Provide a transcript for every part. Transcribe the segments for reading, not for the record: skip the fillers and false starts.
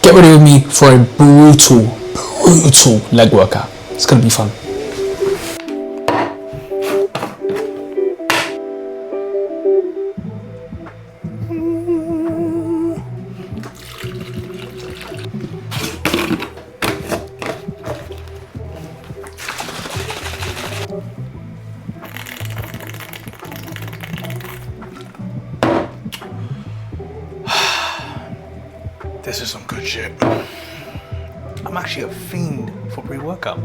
get ready with me for a brutal leg workout. It's gonna be fun. This is some good shit. I'm actually a fiend for pre-workout.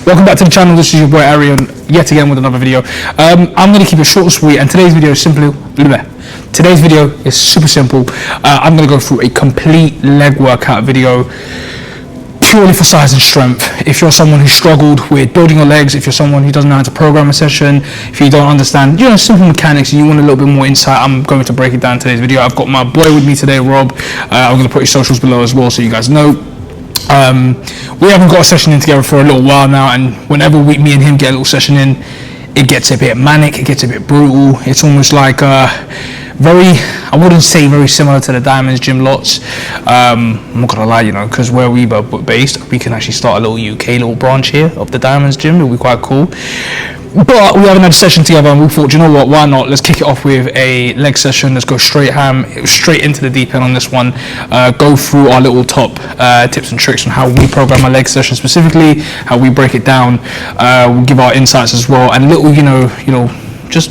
Welcome back to the channel. This is your boy Arian, yet again with another video. I'm going to keep it short and sweet, and today's video is super simple. I'm going to go through a complete leg workout video, purely for size and strength. If you're someone who struggled with building your legs, if you're someone who doesn't know how to program a session, if you don't understand, simple mechanics and you want a little bit more insight, I'm going to break it down in today's video. I've got my boy with me today, Rob. I'm going to put his socials below as well so you guys know. We haven't got a session in together for a little while now, and whenever me and him get a little session in, it gets a bit manic, it gets a bit brutal. It's almost like I wouldn't say very similar to the Diamonds gym lots. I'm not gonna lie, because where we were based, we can actually start a little UK branch here of the Diamonds gym. It'll be quite cool. But we haven't had a session together, and we thought, you know what, why not? Let's kick it off with a leg session. Let's go straight into the deep end on this one. Go through our little top tips and tricks on how we program our leg session specifically, how we break it down. We'll give our insights as well, and little, just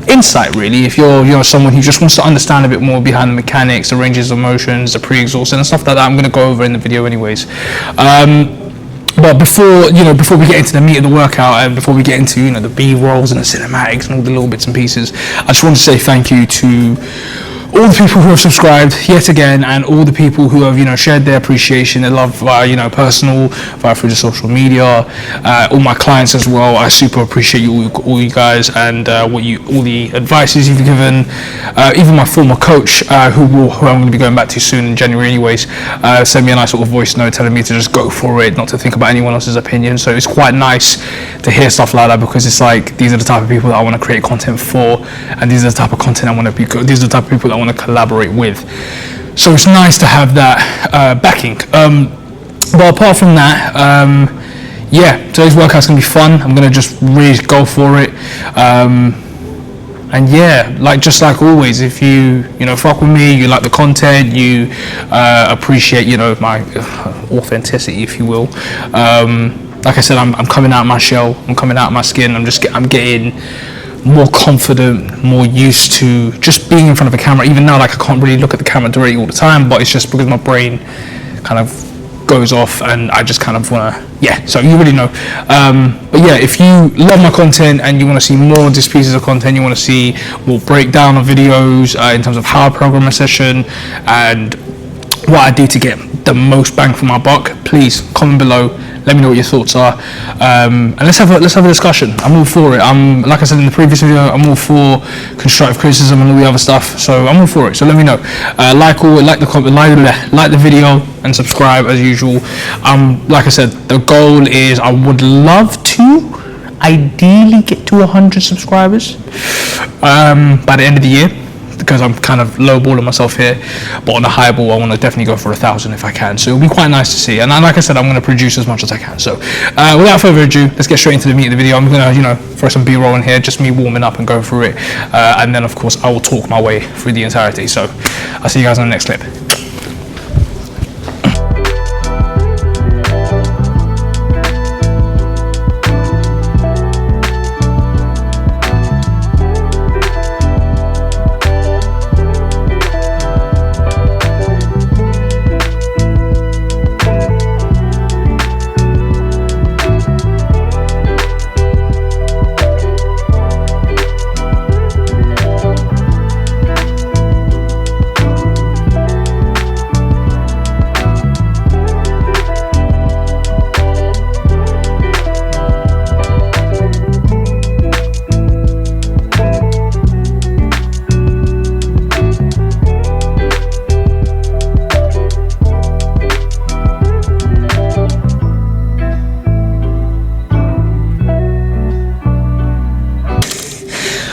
insight really. If you're someone who just wants to understand a bit more behind the mechanics, the ranges of motions, the pre-exhaust and stuff like that, I'm going to go over in the video anyways. But before we get into the meat of the workout, and before we get into the B-rolls and the cinematics and all the little bits and pieces, I just want to say thank you to all the people who have subscribed yet again, and all the people who have shared their appreciation, their love via personal, via through the social media, all my clients as well. I super appreciate you all you guys, and all the advices you've given. Even my former coach, who I'm going to be going back to soon in January anyways, sent me a nice little voice note telling me to just go for it, not to think about anyone else's opinion. So it's quite nice to hear stuff like that, because it's like, these are the type of people that I want to create content for, and these are the type of content I want to be. These are the type of people that I want to collaborate with. So it's nice to have that backing. But apart from that, today's workout's gonna be fun. I'm gonna just really go for it. And just like always, if you fuck with me, you like the content, you appreciate my authenticity, if you will. Like I said, I'm coming out of my shell, I'm coming out of my skin. I'm getting more confident, more used to just being in front of a camera. Even now, I can't really look at the camera directly all the time, but it's just because my brain kind of goes off, and I just kind of want to, so you already know. But if you love my content and you want to see more of these pieces of content, you want to see more breakdown of videos in terms of how I program a session and what I do to get the most bang for my buck, please comment below. Let me know what your thoughts are, and let's have a discussion. I'm all for it. Like I said in the previous video, I'm all for constructive criticism and all the other stuff. So I'm all for it. So let me know. Like the video, and subscribe as usual. Like I said, the goal is I would love to ideally get to 100 subscribers by the end of the year, because I'm kind of lowballing myself here. But on a high ball, I want to definitely go for 1,000 if I can. So it'll be quite nice to see. And like I said, I'm going to produce as much as I can. So without further ado, let's get straight into the meat of the video. I'm going to throw some B-roll in here, just me warming up and going through it. And then of course I will talk my way through the entirety. So I'll see you guys on the next clip.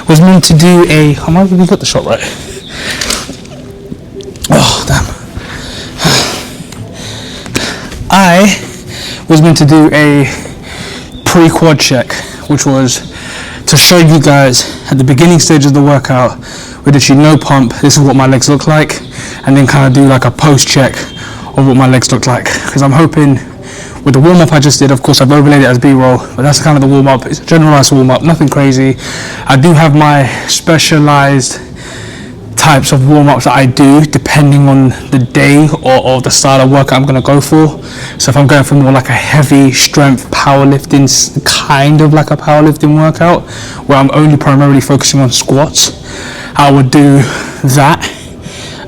Was meant to do a, we got the shot right. Oh, damn. I was meant to do a pre-quad check, which was to show you guys at the beginning stage of the workout with literally no pump, this is what my legs look like, and then kind of do like a post check of what my legs look like. Because I'm hoping with the warm-up I just did, of course I've overlaid it as B-roll, but that's kind of the warm-up. It's a generalized warm-up, nothing crazy. I do have my specialized types of warm-ups that I do depending on the day or the style of workout I'm going to go for. So if I'm going for more like a heavy strength powerlifting, kind of like a powerlifting workout where I'm only primarily focusing on squats, I would do that,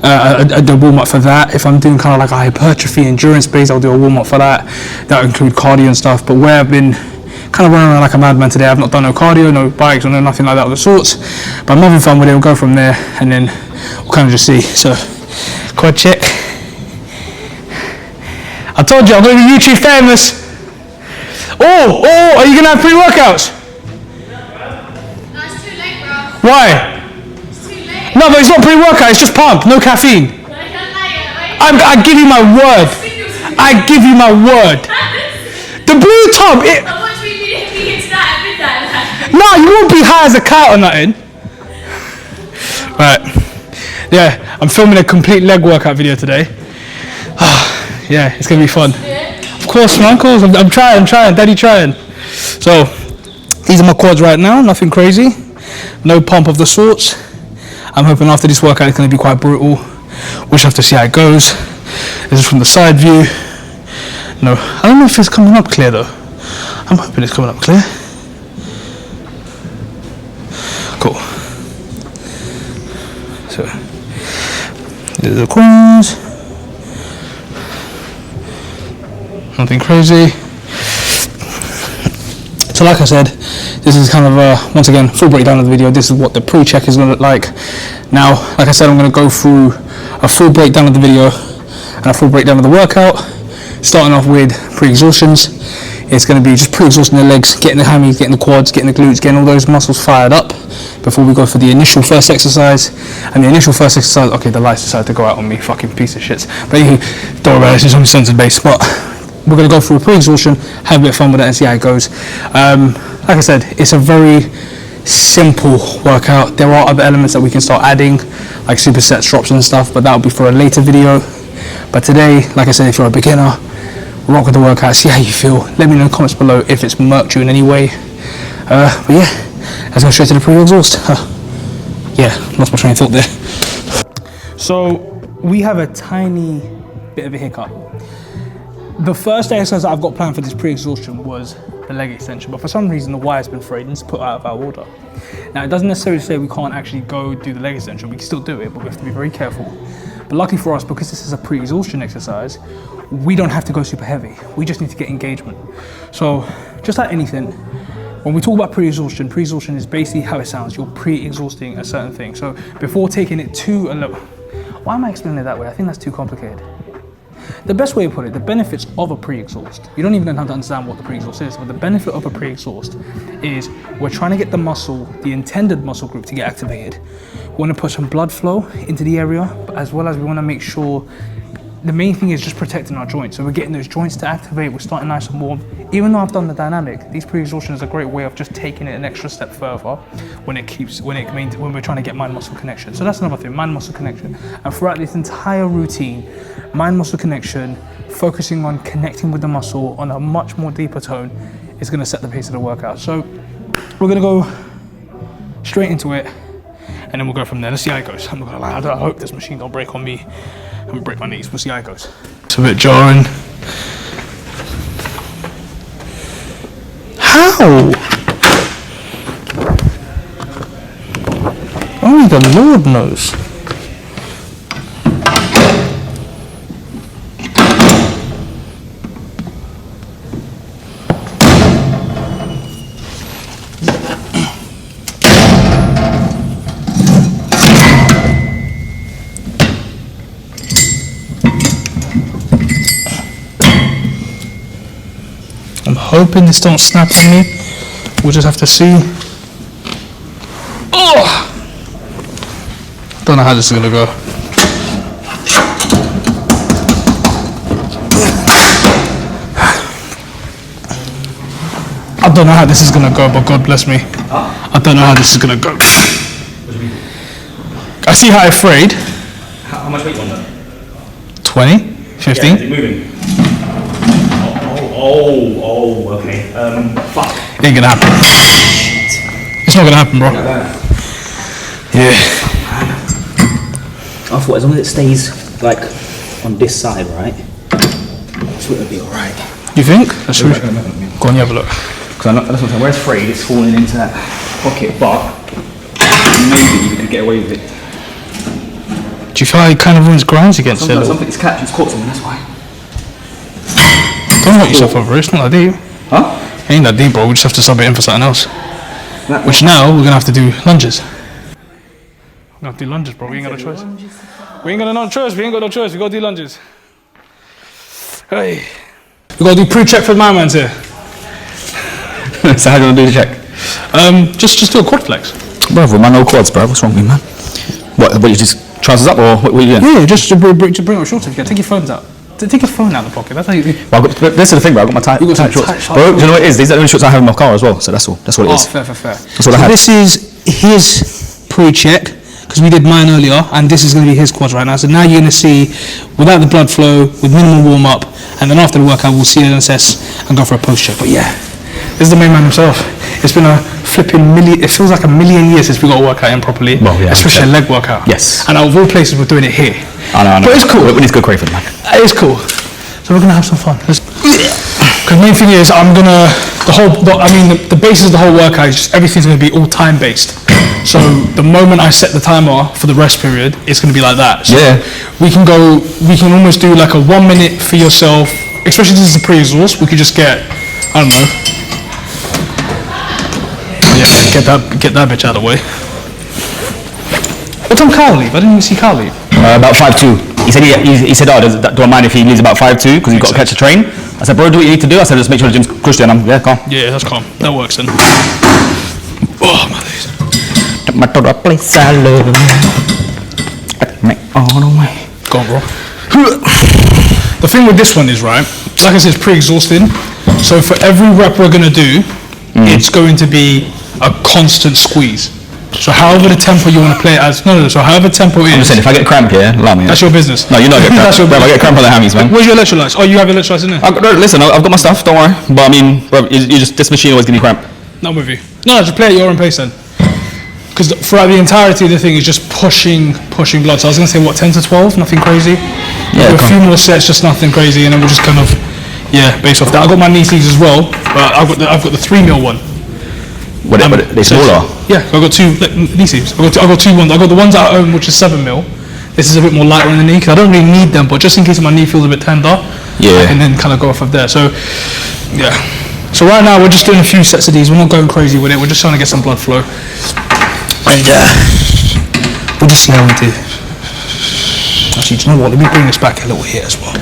a warm-up for that. If I'm doing kind of like a hypertrophy endurance base, I'll do a warm-up for that. That'll include cardio and stuff. But where I've been kind of running around like a madman today, I've not done no cardio, no bikes, or no nothing like that of the sorts, but I'm having fun with it. We'll go from there and then we'll kind of just see. So quad check. I told you I'm going to be YouTube famous. Oh, are you going to have pre-workouts? No, it's too late, bro. Why? It's too late. No, but it's not pre-workout, it's just pump, no caffeine. I give you my word. I give you my word. The blue tub, it... I want you to be here tonight at midnight. No, you won't be high as a cat or nothing. Right. Yeah, I'm filming a complete leg workout video today. Yeah, it's going to be fun. Of course, man, of course. I'm trying. Daddy trying. So, these are my quads right now. Nothing crazy. No pump of the sorts. I'm hoping after this workout it's going to be quite brutal. We'll just have to see how it goes. This is from the side view. No, I don't know if it's coming up clear though. I'm hoping it's coming up clear. Cool. So, there's the quads. Nothing crazy. So like I said, this is kind of once again full breakdown of the video. This is what the pre-check is going to look like. Now, like I said, I'm going to go through a full breakdown of the video and a full breakdown of the workout, starting off with pre-exhaustions. It's going to be just pre-exhausting the legs, getting the hammies, getting the quads, getting the glutes, getting all those muscles fired up before we go for the initial first exercise. And the initial first exercise, okay, the lights decided to go out on me, fucking piece of shit. But anyway, don't worry about this, it's only sensor based. But we're going to go through a pre-exhaustion, have a bit of fun with it and see how it goes. Like I said, it's a very simple workout. There are other elements that we can start adding, like supersets, drops and stuff, but that'll be for a later video. But today, like I said, if you're a beginner, rock with the workout, see how you feel. Let me know in the comments below if it's murked you in any way. But yeah, let's go straight to the pre-exhaust. Yeah, lost my train of thought there. So we have a tiny bit of a hiccup. The first exercise that I've got planned for this pre-exhaustion was the leg extension, but for some reason the wire's been frayed and it's put out of our order. Now it doesn't necessarily say we can't actually go do the leg extension, we can still do it, but we have to be very careful. But luckily for us, because this is a pre-exhaustion exercise, we don't have to go super heavy. We just need to get engagement. So just like anything, when we talk about pre-exhaustion is basically how it sounds. You're pre-exhausting a certain thing. So before taking it to a level, why am I explaining it that way? I think that's too complicated. The best way to put it, the benefits of a pre-exhaust, you don't even have to understand what the pre-exhaust is, but the benefit of a pre-exhaust is we're trying to get the muscle, the intended muscle group to get activated. We want to put some blood flow into the area, but as well as we want to make sure, the main thing is just protecting our joints. So we're getting those joints to activate, we're starting nice and warm. Even though I've done the dynamic, these pre-exhaustions are a great way of just taking it an extra step further when we're trying to get mind-muscle connection. So that's another thing, mind-muscle connection. And throughout this entire routine, mind-muscle connection, focusing on connecting with the muscle on a much more deeper tone is gonna set the pace of the workout. So we're gonna go straight into it and then we'll go from there. Let's see how it goes. I'm not gonna lie, I hope this machine don't break on me. I'm gonna break my knees, we'll see how it goes. It's a bit jarring. How? Only the Lord knows. I'm hoping this don't snap on me. We'll just have to see. Oh! Don't know how this is gonna go. I don't know how this is gonna go, but God bless me. I don't know how this is gonna go. What do you mean? I see how I frayed. How much weight on that? 20, 15. Yeah, is it moving? Oh, okay. Fuck. Ain't gonna happen. It's not gonna happen, bro. Yeah. I thought as long as it stays like on this side, right? I thought it'd be alright. You think? Let's go on, you have a look. Because that's what I'm saying. Where's frayed, it's falling into that pocket, but maybe you could get away with it. Do you feel like it kind of ruins grinds against it? Something's catching, it's caught something, that's why. Don't hurt yourself over it, it's not that deep. Huh? It ain't that deep, bro. We just have to sub it in for something else. Which now, we're gonna have to do lunges. We're gonna have to do lunges, bro. We ain't got no choice. We ain't got no choice, we ain't got no choice. We gotta do lunges. Hey. We gotta do pre-check for my man's here. So how do you want to do the check? Just do a quad flex. Brother, man, no quads, bro. What's wrong with me, man? What you just trousers up, or what are you doing? Yeah, just to bring up shorts. Take your phones out. Take your phone out of the pocket. That's how you do. Well, this is the thing, bro. I got my tight shorts. Bro, do you know what it is? These are the only shorts I have in my car as well. So that's all. That's what it is. Fair. That's what I have. This is his pre-check, because we did mine earlier, and this is going to be his quads right now. So now you're going to see, without the blood flow, with minimal warm-up, and then after the workout, we'll see an assess and go for a post-check. But yeah, this is the main man himself. It's been a flipping million, it feels like a million years since we got a workout in properly. Well, yeah, especially a leg workout. Yes. And out of all places, we're doing it here. I know. But it's cool. We need to go Crayford, man. It's cool. So we're gonna have some fun. Because main thing is, the basis of the whole workout is just everything's gonna be all time based. So the moment I set the timer for the rest period, it's gonna be like that. So Yeah. we can almost do like a 1 minute for yourself, especially this is a pre-exhaust. We could just get, I don't know. Yeah, get that bitch out of the way. What time Carl leave? I didn't even see Carl leave. About 5:2. He said, do I mind if he leaves about 5:2 because he's got to catch a train? I said, bro, do what you need to do. I said, just make sure the gym's crushed in. Yeah, calm. Yeah, that's calm. That works then. Oh my days. My total place I love. Make all the way. Go on, bro. The thing with this one is, right, like I said, it's pre-exhausting. So for every rep we're going to do, it's going to be a constant squeeze. So however the tempo you want to play it as, so however tempo is. I'm just saying, if I get cramp here, allow me. That's your business. No, you know I get cramp. That's your Bro, I get cramp on the hammies, man. Where's your electrolytes? Oh, you have electrolytes in there? Listen, I've got my stuff, don't worry. But I mean, bro, this machine always give me cramp. Not with you. No, just play at your own pace then. Because throughout the entirety of the thing is just pushing blood. So I was going to say, what, 10 to 12? Nothing crazy? Yeah, a few more sets, just nothing crazy, and then we'll just kind of, based off that. I've got my knee sleeves as well, but I've got the 3 mil one. What are they smaller? Yeah, I've got 2 knee sleeves. I've got 2 ones. I've got the ones at home, which is 7 mil. This is a bit more lighter on the knee, because I don't really need them, but just in case my knee feels a bit tender, I can then kind of go off of there. So, yeah. So right now, we're just doing a few sets of these. We're not going crazy with it. We're just trying to get some blood flow. And we'll just see how we do. Actually, do you know what? Let me bring this back a little here as well.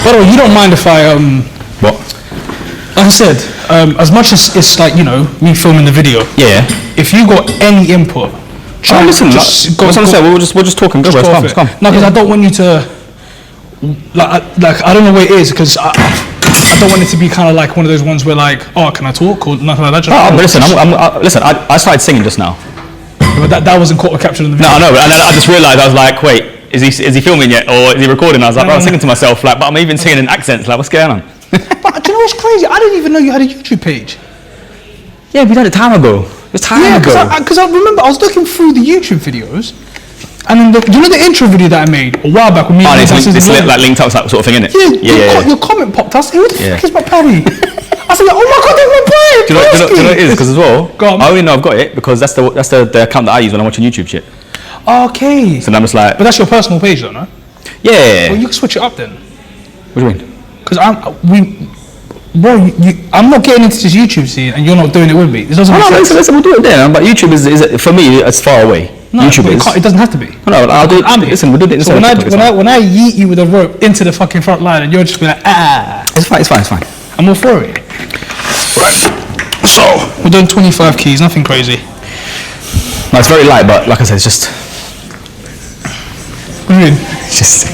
By the way, you don't mind if I What? like I said, as much as it's like, me filming the video. Yeah. If you got any input, listen. That's what I'm saying. We're just talking. Go, bro. It's calm. No, because I don't want you to like I don't know what it is, because I don't want it to be kind of like one of those ones where like, oh, can I talk or nothing like that. But listen, I started singing just now. But that wasn't caught or captured in the video. No, but I just realised, I was like, wait, is he filming yet, or is he recording? I was like, bro, I'm singing to myself, like, but I'm even singing in accents, like, what's going on? But do you know what's crazy? I didn't even know you had a YouTube page. Yeah, we did it time ago. It was time ago. Because I remember I was looking through the YouTube videos, and then do you know the intro video that I made a while back with me? This like linked up sort of thing, innit? Yeah. Your comment popped. I was like, who the fuck is my Paddy? I was like, oh my god, that's my boy. Do you know what it is? Because as well, Go on. I only know I've got it because that's the account that I use when I'm watching YouTube shit. Okay. So then I'm just like, but that's your personal page, though, no? yeah. Well, you can switch it up then. What do you mean? Because I'm not getting into this YouTube scene, and you're not doing it with me. This doesn't make sense. Listen, we'll do it then. But YouTube is for me, it's far away. No, YouTube it doesn't have to be. No, I'll do it. Listen, we'll do it. So when I yeet you with a rope into the fucking front line, and you're just gonna It's fine. I'm all for it. Right. So we're doing 25 keys, nothing crazy. No, it's very light, but like I said, it's just. What do you mean? It's just.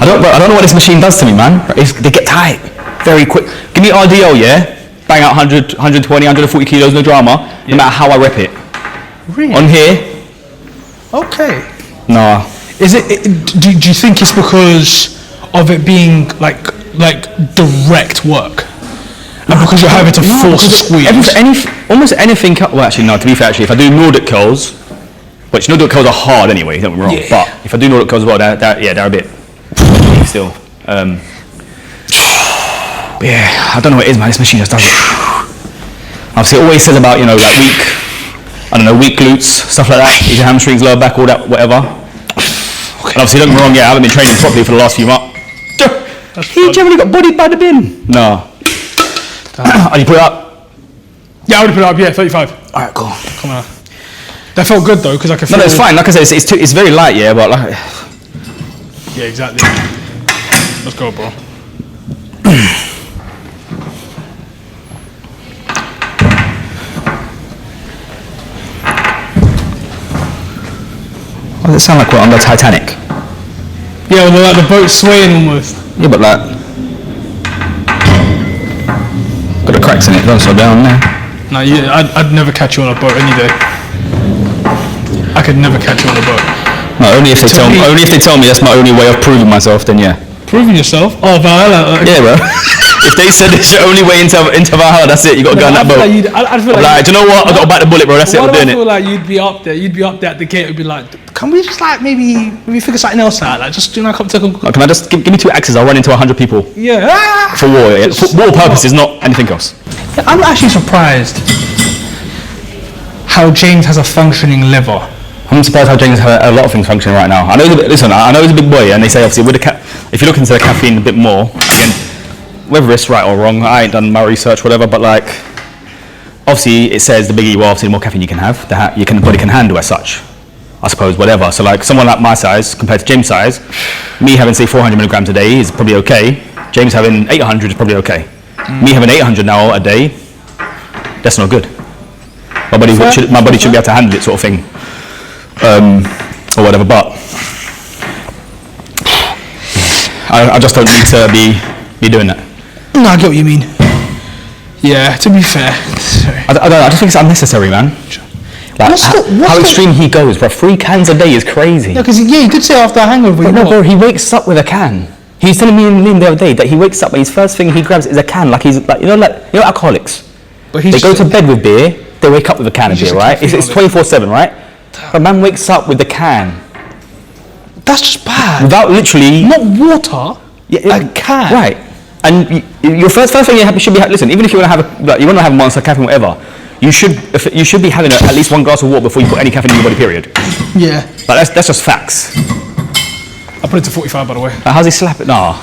I don't know what this machine does to me, man. They get tight very quick. Give me RDL, yeah? Bang out 100, 120, 140 kilos, no drama, no matter how I rep it. Really? On here, Okay. nah. Is it? Do you think it's because of it being like direct work, and because you're having to force a squeeze? Almost anything. Well, actually, no. To be fair, actually, if I do Nordic curls, which Nordic curls are hard anyway, don't get me wrong. Yeah. But if I do Nordic curls as well, they're a bit still. But yeah, I don't know what it is, man. This machine just does it. Obviously, it always says about weak glutes, stuff like that. Your hamstrings, lower back, all that, whatever. And obviously, don't get me wrong. Yeah, I haven't been training properly for the last few months. He generally got bodied by the bin. No. And you put it up? Yeah, I would have put it up. Yeah, 35. All right, cool. Come on. That felt good though, because I could feel. No, it's fine. Like I said, it's very light, yeah, but like. Yeah, exactly. Let's go, bro. Why does it sound like we're on the Titanic? Yeah, well, like the boat's swaying almost. Yeah, but like. Got the cracks in it, don't slow down there. No, I'd never catch you on a boat any day. I could never catch you on a boat. No, only if they tell me that's my only way of proving myself, then yeah. Proving yourself? Oh, Valhalla. Yeah, bro. If they said it's your only way into Valhalla, that's it. You got to go on that boat. I'd feel like Do you know what? I got to bite the bullet, bro. That's it. I'm doing I feel it. like you'd be up there. You'd be up there at the gate. It'd be like, can we just like maybe figure something else out? Like just come to. Can I just give me 2 axes? I'll run into 100 people Yeah. Ah! for war. Yeah. For war purposes, not anything else. I'm actually surprised how James has a functioning liver. I'm surprised how James has a lot of things functioning right now. I know he's a big boy, and they say obviously with if you look into the caffeine a bit more, again, whether it's right or wrong, I ain't done my research, whatever, but like, obviously it says the bigger you are, obviously the more caffeine you can have, the body can handle as such, I suppose, whatever. So like someone like my size compared to James' size, me having say 400 milligrams a day is probably okay. James having 800 is probably okay. Me having 800 now a day, that's not good. My body should be able to handle it, sort of thing, or whatever. But I just don't need to be doing that. No, I get what you mean. Yeah, to be fair. I just think it's unnecessary, man. Like, how extreme he goes, bro. 3 cans a day is crazy. Yeah, because you could say after a hangover. No, bro, he wakes up with a can. He was telling me in the other day that he wakes up and his first thing he grabs is a can, like alcoholics. But they go to bed with beer, they wake up with a can of beer, right? It's 24/7, right? But man wakes up with the can. That's just bad. Without literally. Not water. Yeah, a can. Right. And your first thing you should be listen. Even if you want to have a Monster, caffeine, whatever, you should be having at least 1 glass of water before you put any caffeine in your body. Period. Yeah. Like that's just facts. I put it to 45, by the way. How's he slap it? No.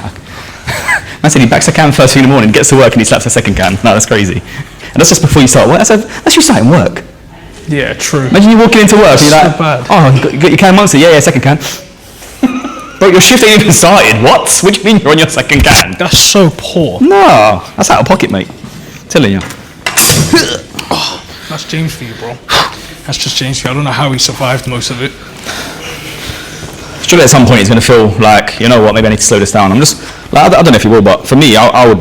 Man said he backs a can first thing in the morning, gets to work, and he slaps a second can. No, that's crazy. And that's just before you start work. That's you starting work. Yeah, true. Imagine you walking into work and you're like, bad. oh, you got your can Monster? Yeah, second can. Bro, your shift ain't even started. What? What do you mean you're on your second can? That's so poor. No, that's out of pocket, mate. I'm telling you. That's James for you, bro. That's just James for you. I don't know how he survived most of it. Surely at some point he's going to feel like, you know what, maybe I need to slow this down. I'm just, like, I don't know if he will, but for me, I would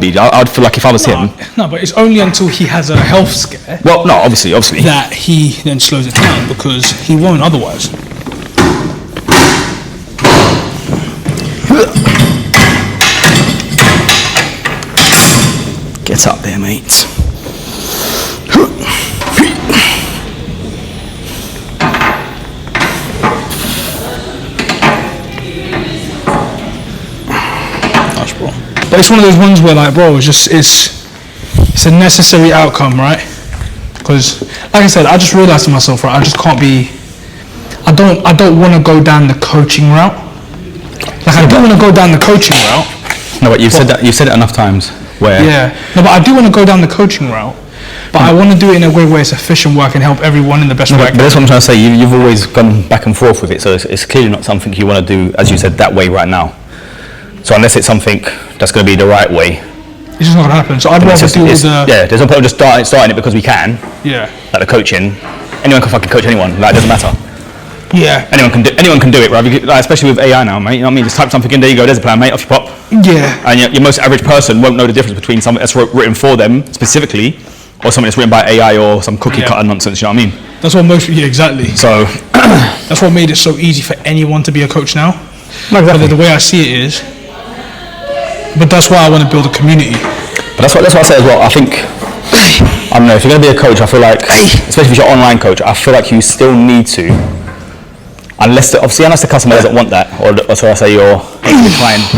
feel like if I was him. No, but it's only until he has a health scare. Well, no, obviously. That he then slows it down, because he won't otherwise. Get up there, mate. Gosh, bro. But it's one of those ones where, like, bro, it's a necessary outcome, right? Because, like I said, I just realised to myself, right, I just can't be. I don't want to go down the coaching route. Like, I do want to go down the coaching route. No, but you've said it enough times. Where? Yeah. No, but I do want to go down the coaching route. But I want to do it in a way where it's efficient, where I can help everyone in the best way. But that's what I'm trying to say. You've always gone back and forth with it, so it's clearly not something you want to do, as you said, that way right now. So unless it's something that's going to be the right way, it's just not going to happen. So I'd rather do all the. Yeah, there's no point of just starting it because we can. Yeah. Like the coaching, anyone can fucking coach anyone. Like, it doesn't matter. Yeah. Anyone can do it, right? Like, especially with AI now, mate. You know what I mean? Just type something in, there you go. There's a plan, mate. Off you pop. Yeah. And your most average person won't know the difference between something that's written for them specifically, or something that's written by AI or some cookie cutter nonsense. You know what I mean? That's what exactly. So that's what made it so easy for anyone to be a coach now. no, exactly. But the way I see it is, but that's why I want to build a community. But that's what I say as well. I think, I don't know, if you're going to be a coach, I feel like, especially if you're an online coach, I feel like you still need to, unless the customer doesn't want that, or so I say your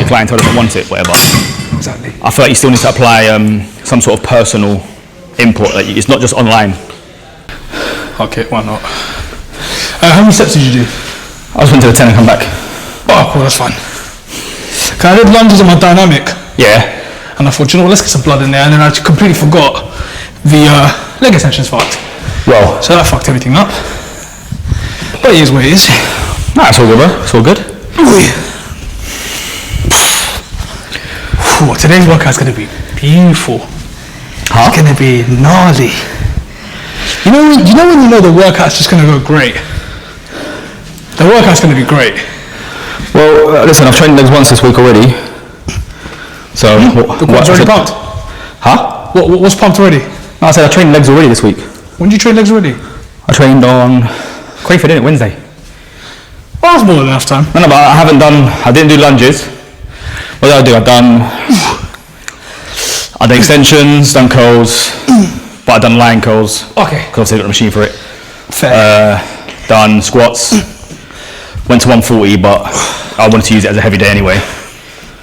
clientele doesn't want it, whatever. Exactly. I feel like you still need to apply some sort of personal input. Like, it's not just online. Okay, why not? How many steps did you do? I just went to the 10 and come back. Oh, cool, that's fine. Cause I did lunges on my dynamic. Yeah. And I thought, you know what, let's get some blood in there. And then I completely forgot the leg extensions fucked. Well. So that fucked everything up. But it is what it is. Nah, it's all good, bro. It's all good. Ooh, today's workout's going to be beautiful. Huh? It's going to be gnarly. You know when you know the workout's just going to go great? The workout's going to be great. Well, listen, I've trained legs once this week already. So, The quad's already pumped? Huh? What's pumped already? No, I said I trained legs already this week. When did you train legs already? I trained on Crayford, didn't it? Wednesday. Well, that's more than enough time. No, but I didn't do lunges. What did I do? I done extensions, done curls, but I done lying curls. Okay. Because obviously I got the machine for it. Fair. Done squats. Went to 140, but I wanted to use it as a heavy day anyway.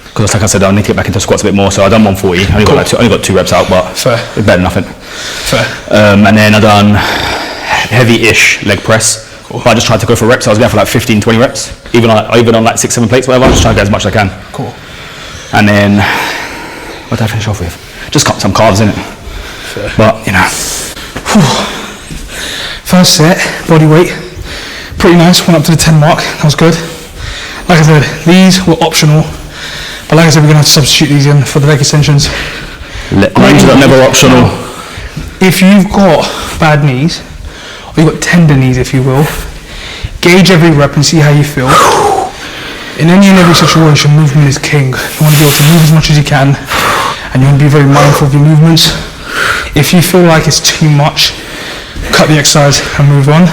Because like I said, I need to get back into squats a bit more, so I done 140. I only got 2 reps out, but Fair. it's better than nothing. Fair. And then I done heavy-ish leg press. Cool. But I just tried to go for reps. I was going for like 15, 20 reps, even on like 6, 7 plates, whatever. I just try to get as much as I can. Cool. And then, what did I finish off with? Just cut some carbs in it. Fair. But you know. First set, body weight, pretty nice. Went up to the 10 mark. That was good. Like I said, these were optional. But like I said, we're going to have to substitute these in for the leg extensions. Lunges are never optional. If you've got bad knees, or you've got tender knees, if you will, gauge every rep and see how you feel. In any and every situation, movement is king. You want to be able to move as much as you can, and you want to be very mindful of your movements. If you feel like it's too much, cut the exercise and move on,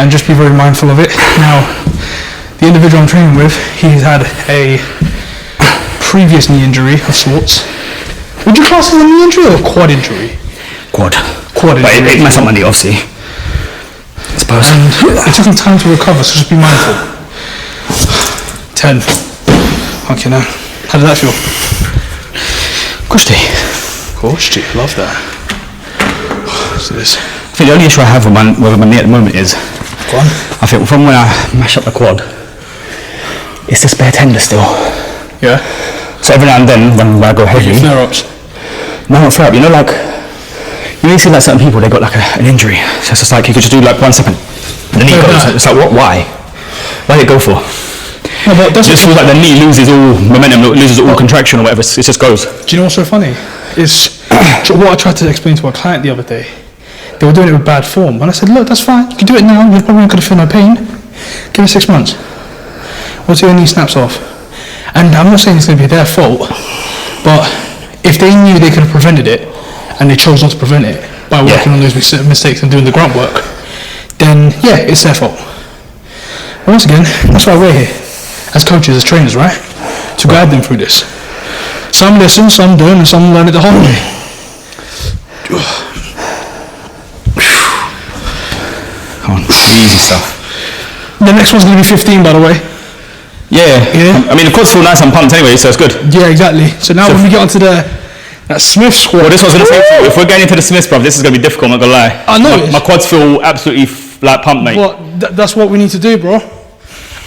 and just be very mindful of it. Now, the individual I'm training with, he's had a previous knee injury of sorts. Would you class it as a knee injury or a quad injury? Quad Quad injury. But it messed up my knee, obviously. I suppose. And it took him time to recover, so just be mindful. 10. Okay, now, how did that feel? Cushy. Gosh, love that. What's this? I think the only issue I have with my knee at the moment is, Go on. I think from when I mash up the quad, it's the spare tender still. Yeah? So every now and then when I go heavy, Flare-ups. no, not flare up. You know, like you see like certain people, they got like an injury. So it's just like you could just do like 1 second, the knee goes. It's like what? Why? Why did it go for? No, but that's It just feels like the knee loses all momentum, loses all contraction or whatever. It just goes. Do you know what's so funny? Is what I tried to explain to a client the other day. They were doing it with bad form, and I said, look, that's fine. You can do it now. You're probably not going to feel no pain. Give it 6 months. We'll see your knee snaps off. And I'm not saying it's going to be their fault, but if they knew they could have prevented it, and they chose not to prevent it by working on those mistakes and doing the grunt work, then yeah, it's their fault. But once again, that's why we're here, as coaches, as trainers, right? To guide them through this. Some listen, some don't, and some learn it the hard way. Come on, easy stuff. The next one's going to be 15, by the way. Yeah. I mean, the quads feel nice and pumped anyway, so it's good. Yeah, exactly. So now when we get onto that Smith squat. Well, this was going to say to you, if we're getting into the Smiths, bruv, this is going to be difficult, I'm not going to lie. I know. My quads feel absolutely like pumped, mate. But that's what we need to do, bro.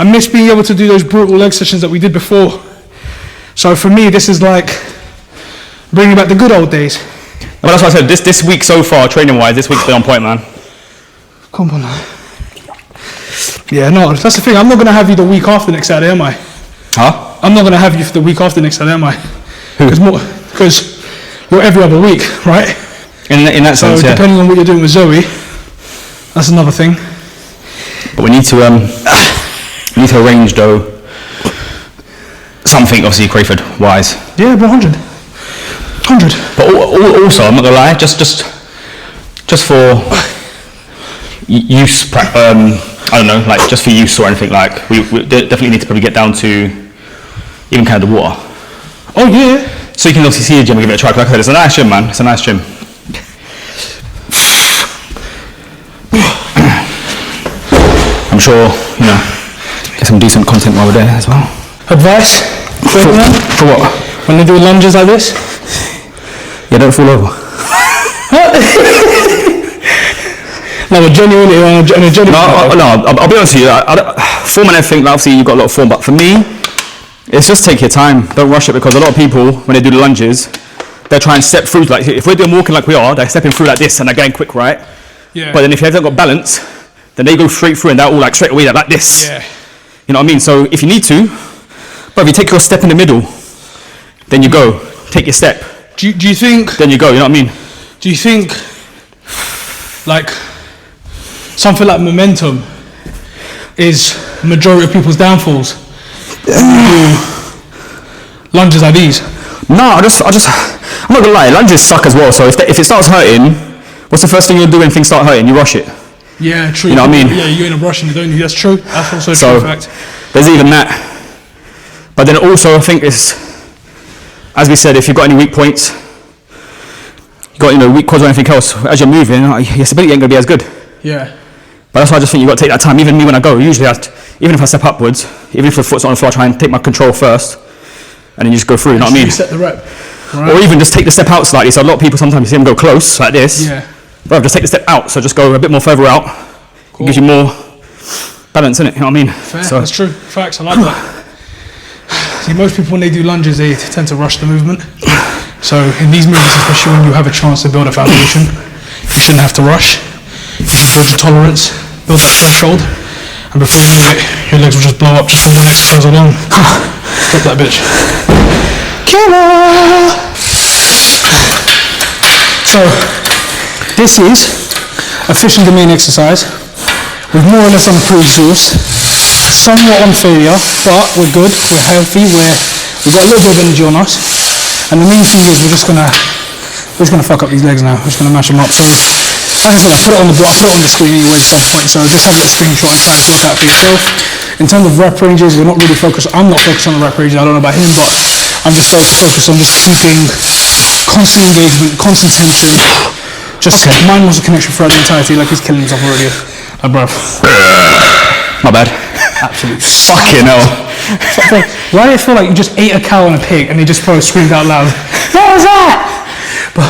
I miss being able to do those brutal leg sessions that we did before. So for me, this is like bringing back the good old days. Well, that's what I said. This week so far, training-wise, this week's been on point, man. Come on now. Yeah, no, that's the thing. I'm not going to have you the week after next Saturday, am I? Huh? I'm not going to have you for the week after next Saturday, am I? Because you're every other week, right? In that sense, so yeah. Depending on what you're doing with Zoe, that's another thing. But we need to arrange though something obviously Crayford wise. Yeah, but 100. But also, I'm not gonna lie, just for use, I don't know, like just for use or anything, like we definitely need to probably get down to even kind of the water. Oh yeah. So you can obviously see the gym and give it a try. Like I said, it's a nice gym, man. It's a nice gym. I'm sure, you know, get some decent content while we're there as well. Advice for everyone? For what? When they do lunges like this? Yeah, don't fall over. No, but genuinely, on a genuine I'll be honest with you. Form and everything, obviously you've got a lot of form, but for me, it's just take your time. Don't rush it, because a lot of people, when they do the lunges, they're trying to step through. Like if we're doing walking like we are, they're stepping through like this and they're going quick, right? Yeah. But then if you haven't got balance, then they go straight through and they're all like straight away like this. Yeah. You know what I mean? So if you need to, but if you take your step in the middle, then you go. Take your step. Do you think? Then you go. You know what I mean? Do you think, like, something like momentum is majority of people's downfalls? Do lunges like these? No, I'm not gonna lie. Lunges suck as well. So if it starts hurting, what's the first thing you'll do when things start hurting? You rush it. Yeah, true. You know what I mean? Yeah, you end up rushing it, don't you? That's true. That's also a So true fact. there's even that. But then also I think it's, as we said, if you've got any weak points, you got weak quads or anything else, as you're moving, your stability ain't gonna be as good. Yeah. But that's why I just think you've got to take that time. Even me when I go, usually even if I step upwards, even if the foot's on the floor, I try and take my control first, and then you just go through. You know what I mean? Reset the rep. Right. Or even just take the step out slightly. So a lot of people sometimes you see them go close like this. Yeah. Bro, just take the step out. So just go a bit more further out. Cool. It gives you more balance in it. You know what I mean? Fair. So That's true. Facts. I like that. See, most people when they do lunges, they tend to rush the movement. So in these movements, especially when you have a chance to build a foundation, you shouldn't have to rush. You should build your tolerance, build that threshold, and before you know it, your legs will just blow up just from one exercise alone. Stop that bitch. Killer! So, this is a fishing domain exercise. We've more or less on pre-exhaust, somewhat on failure, but we're good, we're healthy, we've got a little bit of energy on us. And the main thing is we're just gonna fuck up these legs now. We're just gonna mash them up. So, like I said, I put it on the screen anyway at some point. So just have a little screenshot and try and work out for yourself. In terms of rep ranges, we're not really focused. I'm not focused on the rep ranges. I don't know about him, but I'm just focused on just keeping constant engagement, constant tension. Just mind muscle connection throughout the entirety. Like he's killing himself already. Bruv. my bad. Absolutely. Fucking hell. Why do I feel like you just ate a cow and a pig and they just probably screamed out loud? What was that? But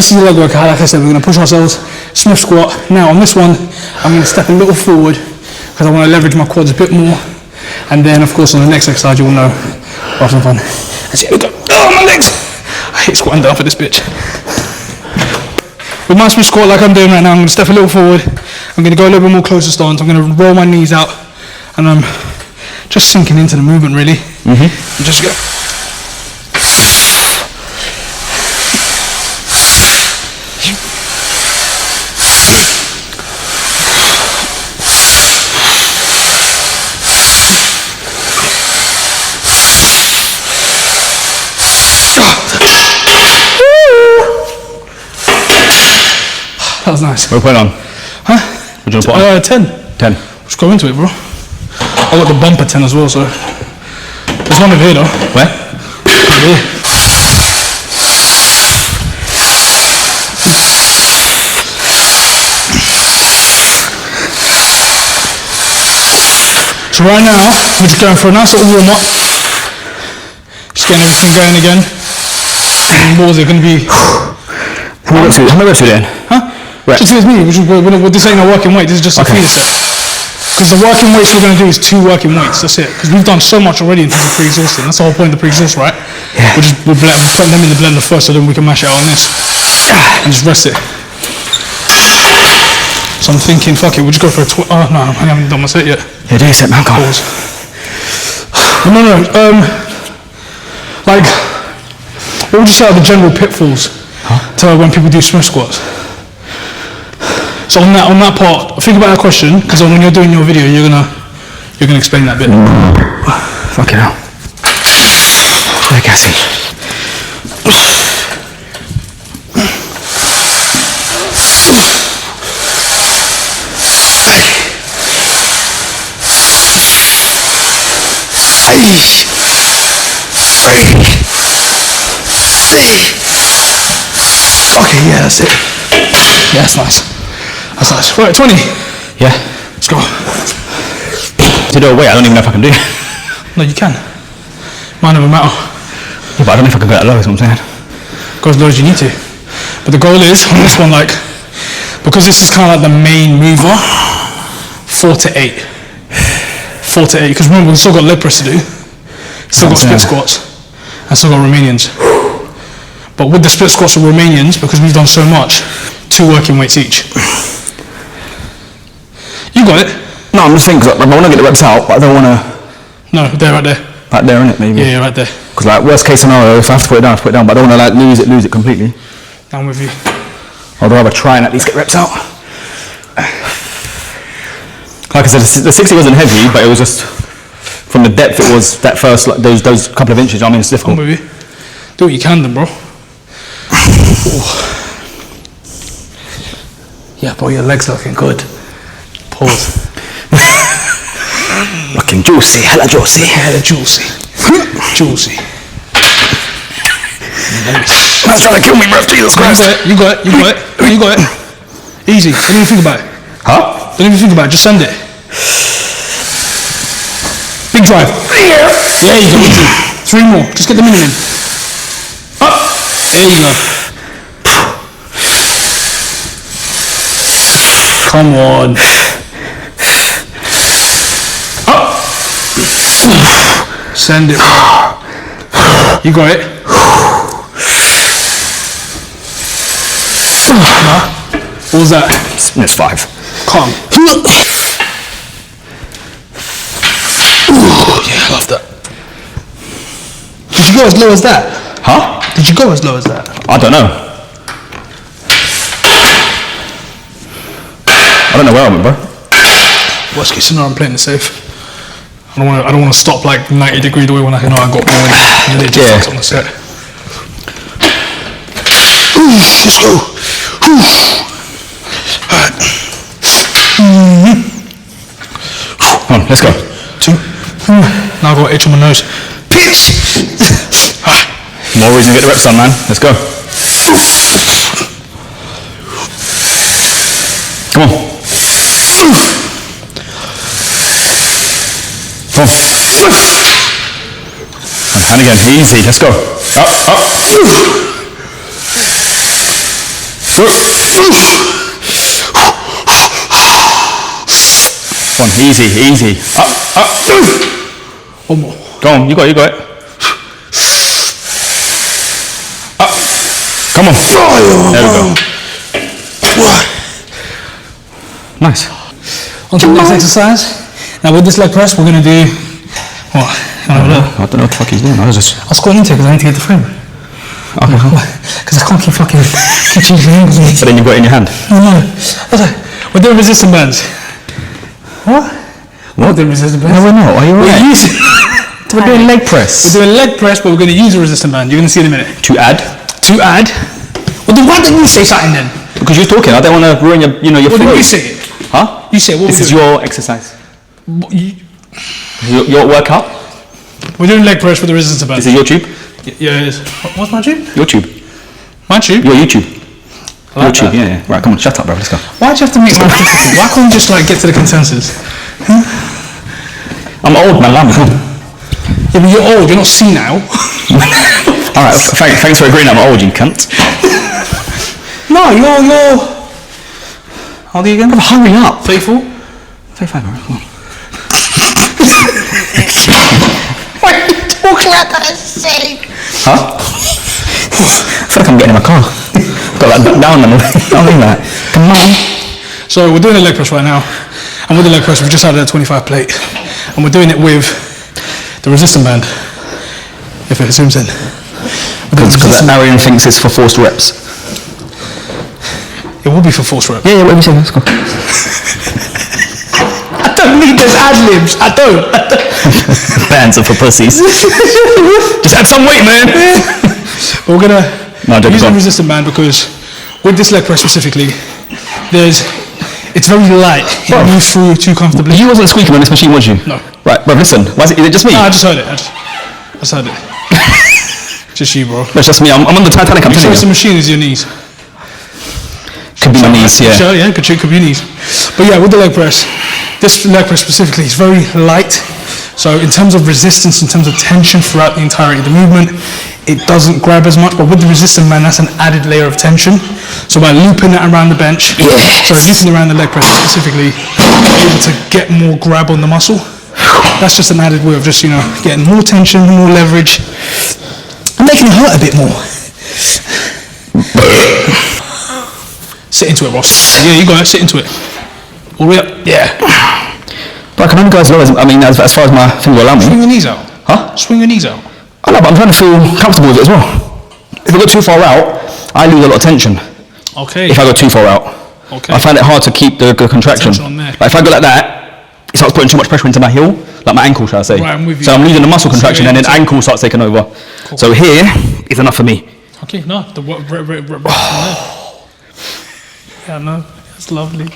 this is the leg workout. Like I said, we're going to push ourselves, Smith squat. Now on this one, I'm going to step a little forward because I want to leverage my quads a bit more. And then of course on the next exercise you will know we'll have some fun. Let's see, go. Oh, my legs! I hate squatting down for this bitch. With my Smith squat like I'm doing right now, I'm going to step a little forward. I'm going to go a little bit more closer stance. I'm going to roll my knees out and I'm just sinking into the movement really. I'm just going to That was nice. What are we putting on? Huh? What do you want to put on? 10. 10. Let's go into it, bro. I got the bumper 10 as well, so. There's one over here, though. Where? Over here. So right now, we're just going for a nice little warm up. Just getting everything going again. And what was it going to be? How many reps are we doing? Huh? Reps. Just with me, this ain't a working weight, this is just a feeder set. Because the working weights we're going to do is 2 working weights, that's it. Because we've done so much already in terms of pre-exhausting, that's the whole point of the pre-exhaust, right? Yeah. We'll put them in the blender first so then we can mash it out on this. And just rest it. So I'm thinking, fuck it, we'll just go for a oh no, I haven't done my set yet. Yeah, do your set, man, come on. No, like, what would you say are the general pitfalls to when people do Smith squats? So on that part, think about that question, because when you're doing your video, you're gonna explain that bit. Fucking hell. Very gassy. Okay, yeah, that's it. Yeah, that's nice. That's nice. Right, 20. Yeah. Let's go. To do a weight, I don't even know if I can do it. No, you can. Mine doesn't matter. Yeah, but I don't know if I can go that low, is what I'm saying. Go as low as you need to. But the goal is, on this one, like, because this is kind of like the main mover, 4 to 8. 4 to 8, because remember, we've still got leg press to do. Still got split squats. And still got Romanians. But with the split squats and Romanians, because we've done so much, 2 working weights each. You got it? No, I'm just thinking, cause I want to get the reps out, but I don't want to... No, they're right there. Right there, innit, maybe? Yeah, right there. Because like, worst case scenario, if I have to put it down, I have to put it down, but I don't want to like lose it completely. Down with you. I'd rather try and at least get reps out. Like I said, the 60 wasn't heavy, but it was just... From the depth, it was that first, like, those couple of inches, I mean, it's difficult. I'm with you. Do what you can then, bro. Yeah, bro, your legs looking good. Pause. Looking juicy, hella juicy. Hella juicy. Juicy. Man's trying to kill me, bro. Jesus Christ. You got it. Easy. Don't even think about it. Huh? Don't even think about it. Just send it. Big drive. There you go. Easy. 3 more. Just get the minimum. Up. There you go. Come on. Up. Send it. You got it. No. What was that? It's 5. Calm. Yeah, I love that. Did you go as low as that? Huh? Did you go as low as that? I don't know. I don't know where I went, bro. Worst case scenario, I'm playing it safe. I don't want to stop like 90 degrees away when I know I got more and they just fucked on the set. Let's go. Alright. Come on, let's go. 2. Now I've got itch on my nose. Bitch! More reason to get the reps on, man. Let's go. Come on. Come on. And again, easy. Let's go. Up, up. Come on, easy, easy. Up, up. One more. Go on, you got it. Up. Come on. There we go. Nice. On to the next exercise. Now with this leg press, we're going to do what? I don't know what the fuck he's doing. I was squatting into it because I need to get the frame. Okay. Because I can't keep changing angles. So then you've got it in your hand. No. We're doing resistance bands. What? We're doing resistance bands. No, we're not. Are you right? We're doing leg press. We're doing leg press, but we're going to use a resistance band. You're going to see in a minute. To add? Well, then why didn't you say something then? Because you're talking. I don't want to ruin your What flow. did you say? Huh? You say what? This is your exercise. Your workout. We're doing leg press with the resistance band. This is your tube. Yeah, it is. What's my tube? Your tube. My tube? Your YouTube. Like Your tube. that. Yeah. Right. Come on. Shut up, bro. Let's go. Why'd you have to make my difficult? Why can't we just like get to the consensus? I'm old, man. Come on. Yeah, but you're old. You're not senile. All right. Thanks for agreeing. I'm old, you cunt. No, you're. How old are you again? Hurry up. 34? 35, bro. Come on. Why are you talking like that? It's sick. Huh? I feel like I'm getting in my car. Got that down and I'll leave that. Come on. So we're doing a leg press right now. And with the leg press, we've just added a 25 plate. And we're doing it with the resistance band. If it zooms in. Because Arian thinks it's for forced reps. It will be for force rep. Yeah, whatever you say. Let's go. I don't need those ad-libs. I don't. Bands are for pussies. Just add some weight, man. We're going to use the resistant band because with this leg press specifically, it's very light. It moves through too comfortably. You wasn't squeaking on this machine, was you? No. Right, bro, listen. Is it just me? No, I just heard it. I just heard it. Just you, bro. No, it's just me. I'm on the Titanic. I'm Make sure telling it's the you. machine is your knees. Could be my knees, yeah. Sure, yeah, could be your knees. But yeah, with the leg press, this leg press specifically is very light. So in terms of resistance, in terms of tension throughout the entirety of the movement, it doesn't grab as much. But with the resistant band, that's an added layer of tension. So by looping it around the bench, looping around the leg press specifically, you're able to get more grab on the muscle. That's just an added way of just, getting more tension, more leverage, and making it hurt a bit more. Sit into it, Ross. Yeah, you got it. Sit into it. All the way up. Yeah. But I can only go as low as, as far as my thing will allow me. Swing your knees out. Huh? Swing your knees out. I know, but I'm trying to feel comfortable with it as well. If I go too far out, I lose a lot of tension. Okay. If I go too far out. Okay. I find it hard to keep the contraction. Tension on there. Like if I go like that, it starts putting too much pressure into my heel, like my ankle, shall I say. Right, I'm with you. So I'm losing the muscle contraction and then ankle starts taking over. Cool. So here is enough for me. Okay, no. Yeah, no. That's lovely.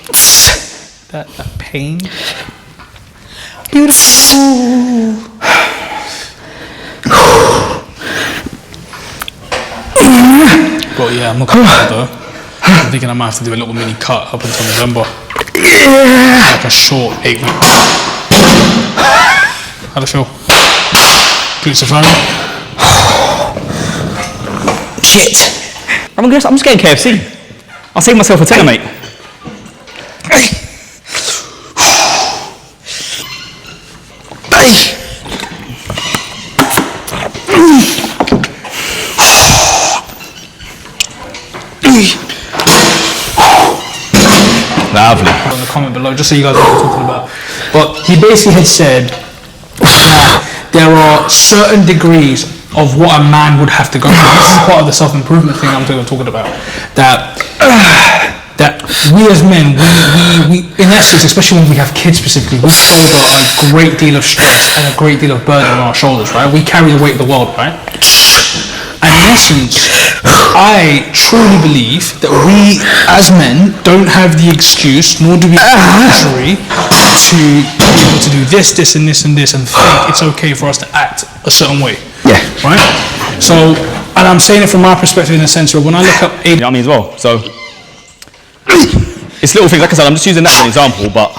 That pain. Beautiful. Well, yeah, I'm not gonna lie though. I'm thinking I might have to do a little mini cut up until November. Like a short 8 weeks. How'd it feel? Glutes are firing? Shit. I'm just getting KFC. I'll save myself a tenner, mate. Lovely. On the comment below, just so you guys know what I'm talking about. But he basically had said that there are certain degrees of what a man would have to go through. This is part of the self-improvement thing I'm talking about. That we as men, we in essence, especially when we have kids specifically, we shoulder a great deal of stress and a great deal of burden on our shoulders, right? We carry the weight of the world, right? And in essence, I truly believe that we as men don't have the excuse, nor do we have the luxury to be able to do this, this, and this, and this, and think it's okay for us to act a certain way. Yeah. Right? So, and I'm saying it from my perspective in the sense where when I look up You know what I mean as well. So it's little things. Like I said, I'm just using that as an example, but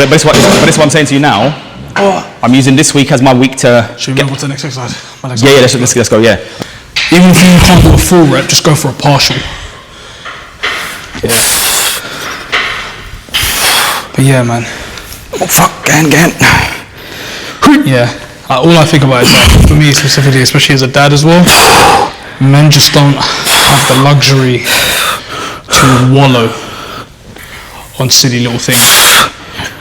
this is what I'm saying to you now. I'm using this week as my week to. Should we move on to the next exercise? Yeah, let's go. Yeah. Even if you can't do a full rep, just go for a partial. Yeah. But yeah, man. Oh fuck, gan. Yeah. All I think about is that, for me specifically, especially as a dad as well, men just don't have the luxury to wallow on silly little things.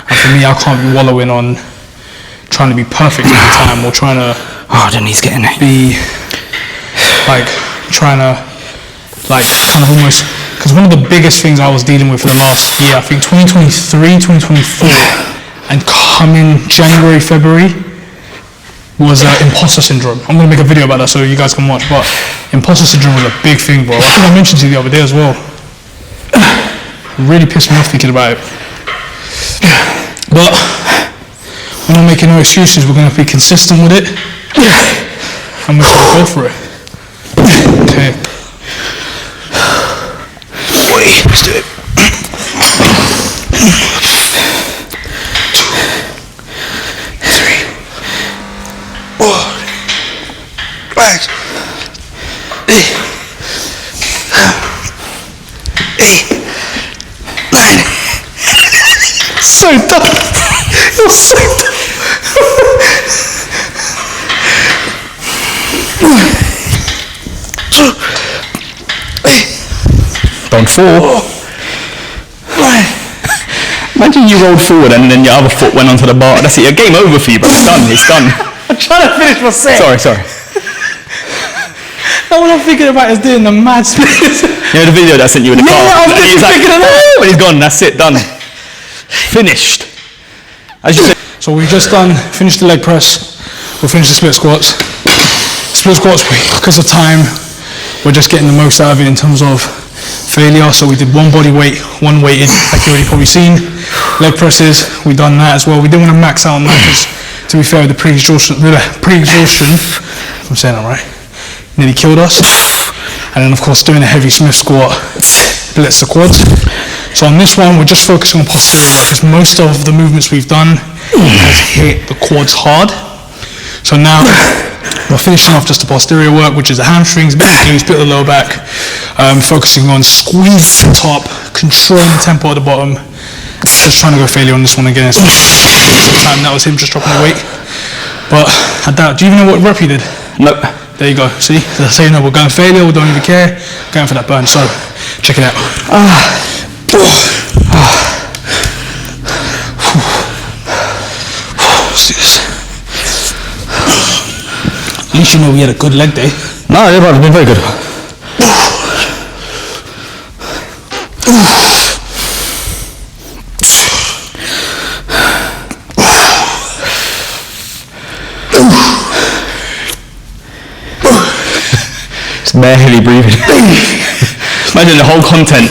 And for me, I can't be wallowing on trying to be perfect all the time, or trying to be trying to almost, because one of the biggest things I was dealing with for the last year, I think 2023, 2024, and coming January, February, was imposter syndrome. I'm going to make a video about that so you guys can watch, but imposter syndrome was a big thing, bro. I think I mentioned to you the other day as well. It really pissed me off thinking about it. But we're not making no excuses. We're going to be consistent with it, and we're going to go for it. Okay. Wait, let's do it. 9. So dumb. You're so dumb. Don't fall. Imagine you rolled forward and then your other foot went onto the bar. That's it. Your game over for you, bro. It's done. trying to finish my set. Sorry. Now what I'm thinking about is doing the mad splits. You know the video that I sent you in the car? I was And he's like, thinking of that. when he's gone, that's it, done. Finished. As you said. So we've just finished the leg press. We'll finish the split squats. Split squats, because of time, we're just getting the most out of it in terms of failure. So we did one body weight, one weighted, like you already probably seen. Leg presses, we've done that as well. We didn't want to max out on that because, to be fair, the pre-exhaustion, I'm saying that right, nearly killed us. And then of course doing a heavy Smith squat splits the quads. So on this one we're just focusing on posterior because most of the movements we've done has hit the quads hard. So now we're finishing off just the posterior work, which is the hamstrings, bit of the glutes, bit of the lower back, focusing on squeeze the top, controlling the tempo at the bottom. Just trying to go failure on this one again. So time that was him just dropping the weight. But I doubt, do you even know what rep he did? Nope. There you go, see? So you know we're going failure, we don't even care, going for that burn, so check it out. Let's do this. At least you know we had a good leg day. No, they've been very good. Barely breathing. Imagine the whole content.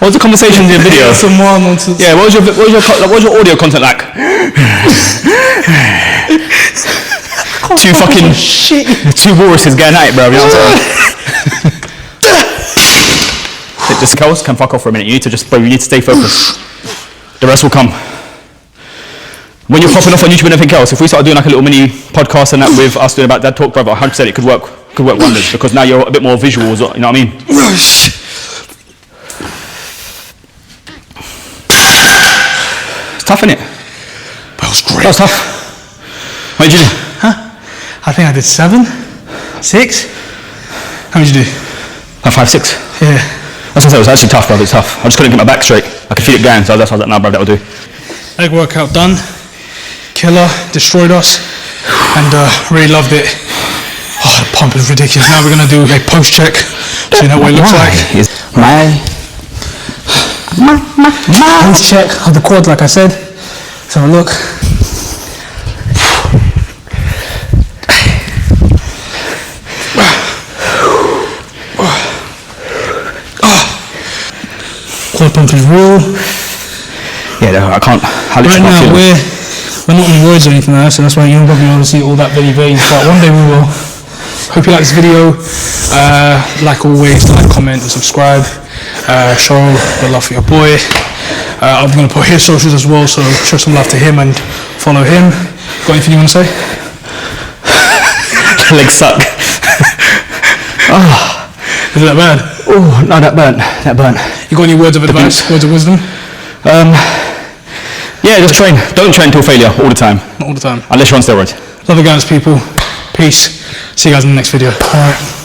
What was the conversation in the video? Some more nonsense. Yeah, what was your audio content like? Two fucking shit. two walruses getting at it, bro. You know what I'm saying? Just Kels, can fuck off for a minute. You need to stay focused. The rest will come. When you're popping off on YouTube and everything else, if we start doing like a little mini podcast and that with us doing about Dad Talk, brother, 100% it could work wonders because now you're a bit more visual, you know what I mean? It's tough, isn't it? That was great. That was tough. What did you do? I think I did 7, 6. How did you do? 5, 6. Yeah. That's what I said, it was actually tough, brother, it's tough. I just couldn't get my back straight. I could feel it going, so that's why I was like, nah, bro, that'll do. Leg workout done. Killer, destroyed us, and really loved it. Oh, the pump is ridiculous. Now we're gonna do a post check, so you know what it looks like. Post check of the quad, like I said. Let's have a look. Quad pump is real. Yeah, no, I can't. Right now we're not in words or anything like that, so that's why you don't probably want to see all that very vague. But one day we will. Hope you like this video. Like always, like, comment, and subscribe. Show the love for your boy. I'm going to put his socials as well, so show some love to him and follow him. Got anything you want to say? Legs suck. Is it that bad? Oh, no, that burnt. You got any words of advice, words of wisdom? Yeah, just train. Don't train till failure all the time. Not all the time. Unless you're on steroids. Love you guys, people. Peace. See you guys in the next video. All right.